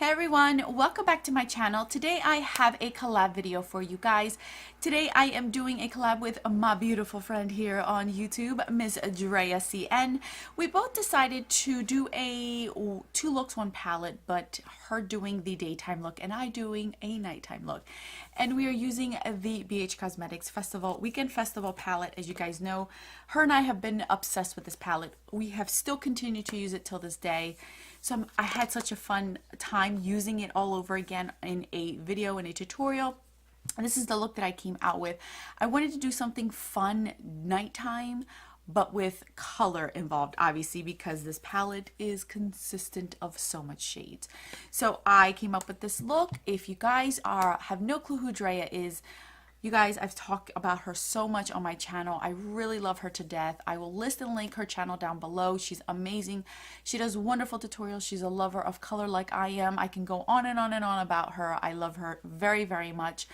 Hey everyone, welcome back to my channel. Today I have a collab video for you guys. Today I am doing a collab with my beautiful friend here on YouTube, Miss Drea CN. We both decided to do a two looks, one palette, but her doing the daytime look and I doing a nighttime look. And we are using the BH Cosmetics Weekend Festival palette. As you guys know, her and I have been obsessed with this palette. We have still continued to use it till this day. So I had such a fun time using it all over again in a video and a tutorial. And this is the look that I came out with. I wanted to do something fun nighttime, but with color involved, obviously, because this palette is consistent of so much shades. So I came up with this look. If you guys have no clue who Drea is, you guys, I've talked about her so much on my channel. I really love her to death. I will list and link her channel down below. She's amazing. She does wonderful tutorials. She's a lover of color like I am. I can go on and on and on about her. I love her very, very much.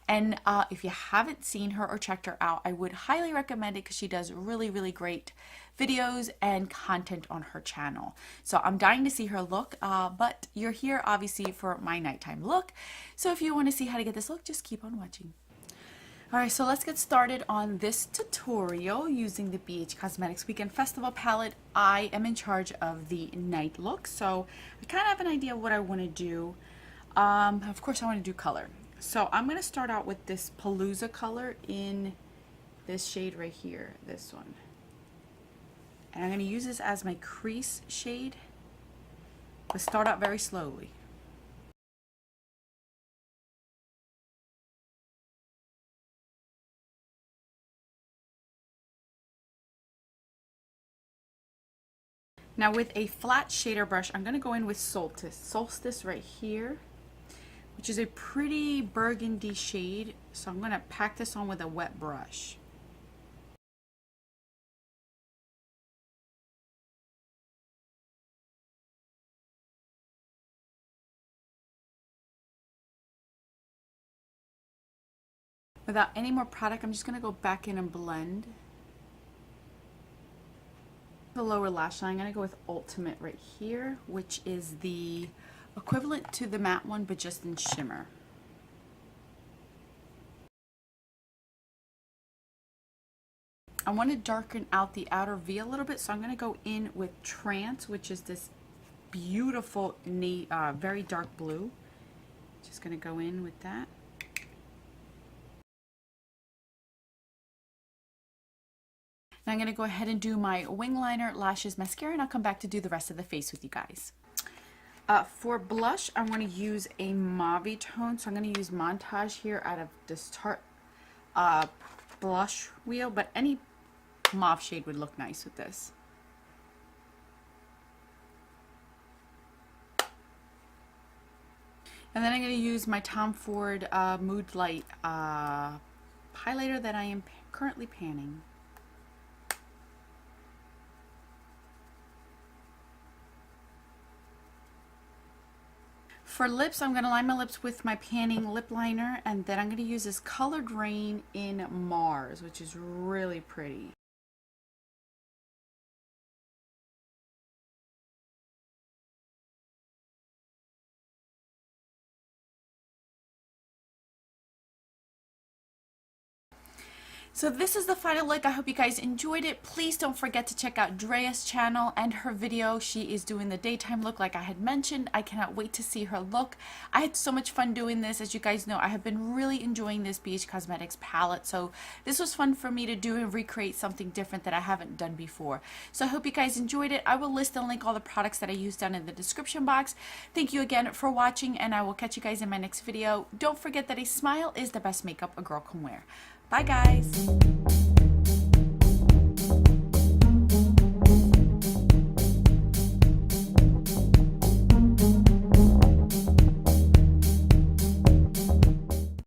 And if you haven't seen her or checked her out, I would highly recommend it because she does really, really great videos and content on her channel. So I'm dying to see her look, but you're here obviously for my nighttime look. So if you want to see how to get this look, just keep on watching. Alright, so let's get started on this tutorial using the BH Cosmetics Weekend Festival palette. I am in charge of the night look, so I kind of have an idea of what I want to do. Of course, I want to do color. So I'm going to start out with this Palooza color in this shade right here, this one. And I'm going to use this as my crease shade, but start out very slowly. Now with a flat shader brush, I'm going to go in with Solstice right here, which is a pretty burgundy shade. So I'm going to pack this on with a wet brush. Without any more product, I'm just going to go back in and blend. The lower lash line, I'm going to go with Ultimate right here, which is the equivalent to the matte one, but just in shimmer. I want to darken out the outer V a little bit, so I'm going to go in with Trance, which is this beautiful, very dark blue. Just going to go in with that. Now I'm going to go ahead and do my wing liner, lashes, mascara, and I'll come back to do the rest of the face with you guys. For blush, I'm going to use a mauve tone. So I'm going to use Montage here out of this Tarte blush wheel, but any mauve shade would look nice with this. And then I'm going to use my Tom Ford Mood Light highlighter that I am currently panning. For lips, I'm going to line my lips with my panning lip liner, and then I'm going to use this Colored Rain in Mars, which is really pretty. So this is the final look. I hope you guys enjoyed it. Please don't forget to check out Drea's channel and her video. She is doing the daytime look like I had mentioned. I cannot wait to see her look. I had so much fun doing this. As you guys know, I have been really enjoying this BH Cosmetics palette. So this was fun for me to do and recreate something different that I haven't done before. So I hope you guys enjoyed it. I will list and link all the products that I used down in the description box. Thank you again for watching, and I will catch you guys in my next video. Don't forget that a smile is the best makeup a girl can wear. Bye guys!